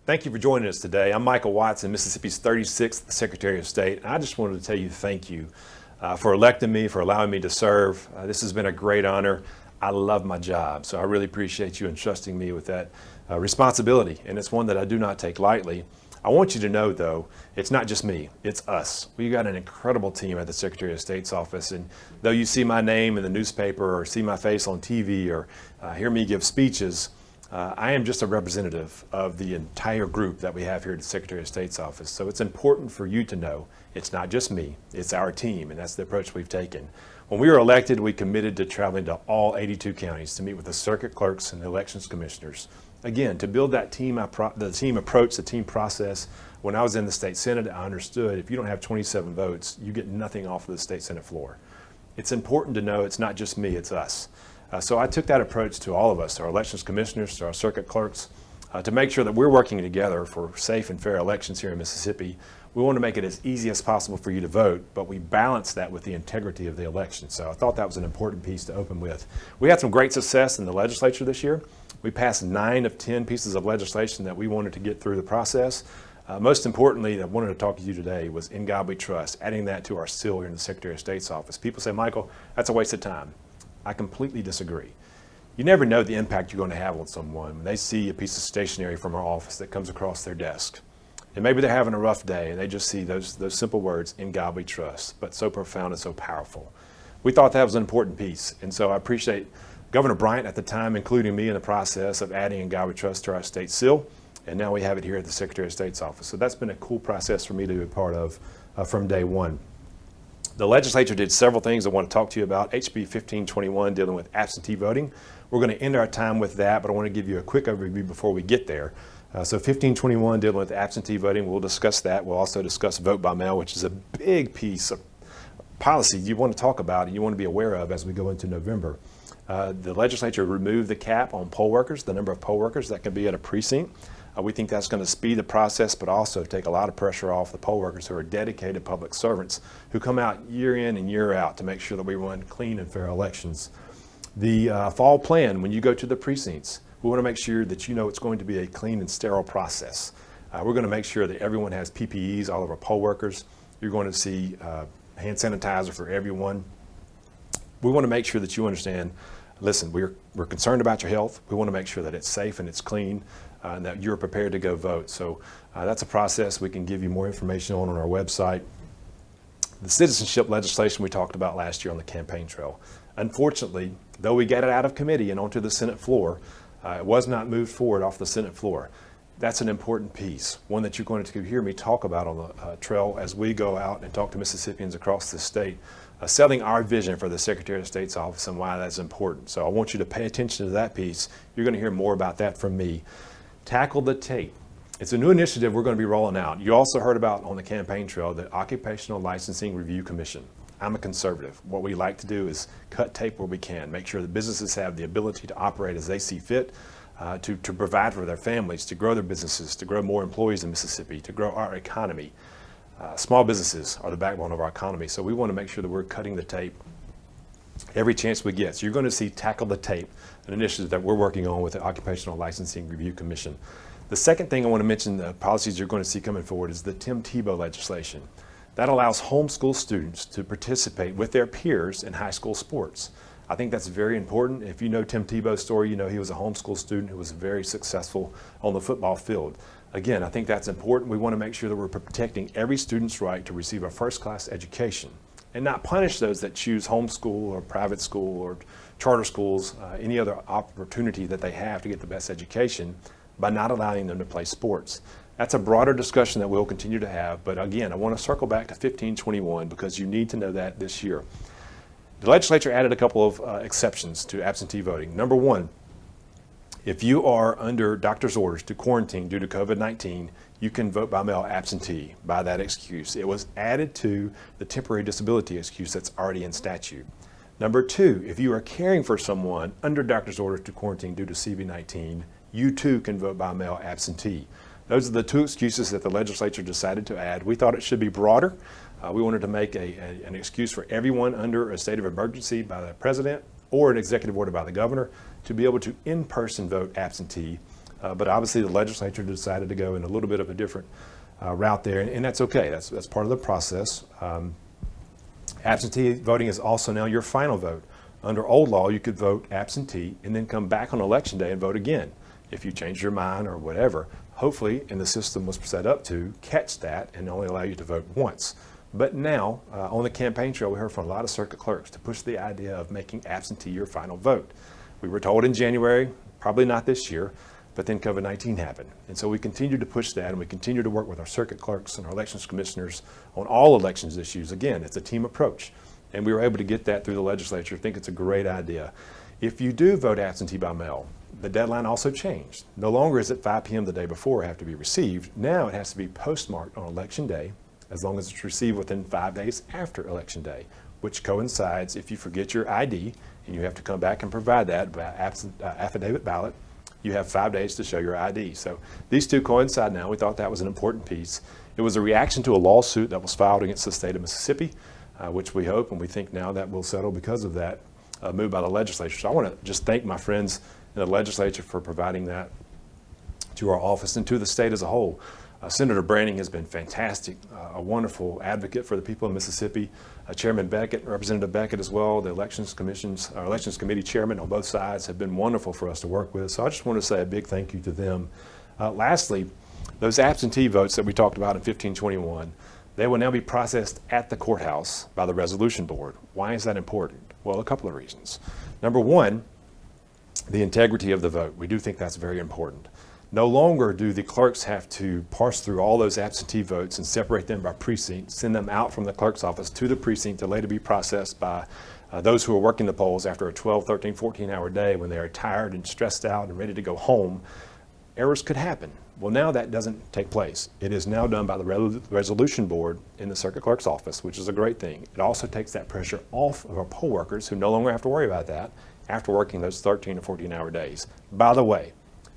Thank you for joining us today. I'm Michael Watson, Mississippi's 36th Secretary of State. I just wanted to tell you thank you for electing me, for allowing me to serve. This has been a great honor. I love my job, so I really appreciate you entrusting me with that responsibility, and it's one that I do not take lightly. I want you to know, though, it's not just me, it's us. We've got an incredible team at the Secretary of State's office, and though you see my name in the newspaper or see my face on TV or hear me give speeches, I am just a representative of the entire group that we have here at the Secretary of State's office. So it's important for you to know it's not just me, it's our team, and that's the approach we've taken. When we were elected, we committed to traveling to all 82 counties to meet with the circuit clerks and the elections commissioners. Again, to build that team approach, the team process. When I was in the state Senate, I understood if you don't have 27 votes, you get nothing off of the state Senate floor. It's important to know it's not just me, it's us. So I took that approach to all of us, to our elections commissioners, to our circuit clerks, to make sure that we're working together for safe and fair elections here in Mississippi. We want to make it as easy as possible for you to vote, but we balance that with the integrity of the election. So I thought that was an important piece to open with. We had some great success in the legislature this year. We passed 9 of 10 pieces of legislation that we wanted to get through the process. Most importantly, I wanted to talk to you today was In God We Trust, adding that to our seal here in the Secretary of State's office. People say, Michael, that's a waste of time. I completely disagree. You never know the impact you're going to have on someone when they see a piece of stationery from our office that comes across their desk. And maybe they're having a rough day and they just see those simple words, In God We Trust, but so profound and so powerful. We thought that was an important piece. And so I appreciate Governor Bryant at the time including me in the process of adding In God We Trust to our state seal. And now we have it here at the Secretary of State's office. So that's been a cool process for me to be a part of from day one. The legislature did several things I want to talk to you about. HB 1521 dealing with absentee voting. We're going to end our time with that, but I want to give you a quick overview before we get there. So 1521 dealing with absentee voting, we'll discuss that. We'll also discuss vote by mail, which is a big piece of policy you want to talk about and you want to be aware of as we go into November. The legislature removed the cap on poll workers, the number of poll workers that can be at a precinct. We think that's going to speed the process, but also take a lot of pressure off the poll workers who are dedicated public servants who come out year in and year out to make sure that we run clean and fair elections. The fall plan, when you go to the precincts, we want to make sure that you know it's going to be a clean and sterile process. We're going to make sure that everyone has PPEs, all of our poll workers. You're going to see hand sanitizer for everyone. We want to make sure that you understand, listen, we're concerned about your health. We want to make sure that it's safe and it's clean. And that you're prepared to go vote. So that's a process we can give you more information on our website. The citizenship legislation we talked about last year on the campaign trail. Unfortunately, though we got it out of committee and onto the Senate floor, it was not moved forward off the Senate floor. That's an important piece, one that you're going to hear me talk about on the trail as we go out and talk to Mississippians across the state, selling our vision for the Secretary of State's office and why that's important. So I want you to pay attention to that piece. You're going to hear more about that from me. Tackle the tape. It's a new initiative we're going to be rolling out. You also heard about on the campaign trail the Occupational Licensing Review Commission. I'm a conservative. What we like to do is cut tape where we can, make sure that businesses have the ability to operate as they see fit, to provide for their families, to grow their businesses, to grow more employees in Mississippi, to grow our economy. Small businesses are the backbone of our economy, so we want to make sure that we're cutting the tape every chance we get. So you're going to see Tackle the Tape, an initiative that we're working on with the Occupational Licensing Review Commission. The second thing I want to mention, the policies you're going to see coming forward, is the Tim Tebow legislation. That allows homeschool students to participate with their peers in high school sports. I think that's very important. If you know Tim Tebow's story, you know he was a homeschool student who was very successful on the football field. Again, I think that's important. We want to make sure that we're protecting every student's right to receive a first-class education and not punish those that choose homeschool or private school or charter schools, any other opportunity that they have to get the best education by not allowing them to play sports. That's a broader discussion that we'll continue to have, but again, I want to circle back to 1521 because you need to know that this year. The legislature added a couple of exceptions to absentee voting. Number one, if you are under doctor's orders to quarantine due to COVID-19, you can vote by mail absentee by that excuse. It was added to the temporary disability excuse that's already in statute. Number two, if you are caring for someone under doctor's orders to quarantine due to CV-19, you too can vote by mail absentee. Those are the two excuses that the legislature decided to add. We thought it should be broader. We wanted to make an excuse for everyone under a state of emergency by the president or an executive order by the governor to be able to in-person vote absentee but obviously the legislature decided to go in a little bit of a different route there, and that's okay. That's part of the process. Absentee voting is also now your final vote. Under old law, you could vote absentee and then come back on election day and vote again if you changed your mind or whatever. Hopefully, and the system was set up to catch that and only allow you to vote once. But now, on the campaign trail, we heard from a lot of circuit clerks to push the idea of making absentee your final vote. We were told in January, probably not this year, but then COVID-19 happened. And so we continue to push that, and we continue to work with our circuit clerks and our elections commissioners on all elections issues. Again, it's a team approach. And we were able to get that through the legislature. I think it's a great idea. If you do vote absentee by mail, the deadline also changed. No longer is it 5 p.m. the day before it have to be received. Now it has to be postmarked on election day, as long as it's received within 5 days after election day, which coincides if you forget your ID and you have to come back and provide that by affidavit ballot. You have 5 days to show your ID. So these two coincide now. We thought that was an important piece. It was a reaction to a lawsuit that was filed against the state of Mississippi, which we hope and we think now that will settle because of that move by the legislature. So I want to just thank my friends in the legislature for providing that to our office and to the state as a whole. Senator Branning has been fantastic, a wonderful advocate for the people of Mississippi. Chairman Beckett, Representative Beckett as well, the elections committee chairman on both sides have been wonderful for us to work with. So I just want to say a big thank you to them. Lastly, those absentee votes that we talked about in 1521, they will now be processed at the courthouse by the resolution board. Why is that important? Well, a couple of reasons. Number one, the integrity of the vote. We do think that's very important. No longer do the clerks have to parse through all those absentee votes and separate them by precinct, send them out from the clerk's office to the precinct to later be processed by those who are working the polls after a 12, 13, 14-hour day when they are tired and stressed out and ready to go home. Errors could happen. Well, now that doesn't take place. It is now done by the resolution board in the circuit clerk's office, which is a great thing. It also takes that pressure off of our poll workers who no longer have to worry about that after working those 13 or 14-hour days. By the way,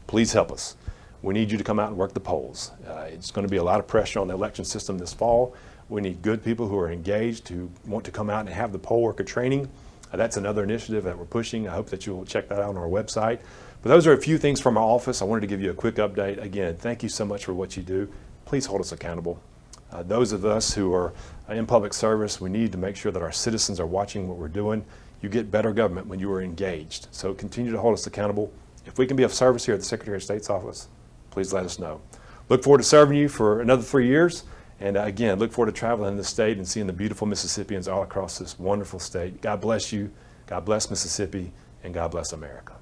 please help us. We need you to come out and work the polls. It's going to be a lot of pressure on the election system this fall. We need good people who are engaged, who want to come out and have the poll worker training. That's another initiative that we're pushing. I hope that you will check that out on our website. But those are a few things from our office. I wanted to give you a quick update. Again, thank you so much for what you do. Please hold us accountable. Those of us who are in public service, we need to make sure that our citizens are watching what we're doing. You get better government when you are engaged. So continue to hold us accountable. If we can be of service here at the Secretary of State's office, please let us know. Look forward to serving you for another 3 years. And again, look forward to traveling in the state and seeing the beautiful Mississippians all across this wonderful state. God bless you. God bless Mississippi. And God bless America.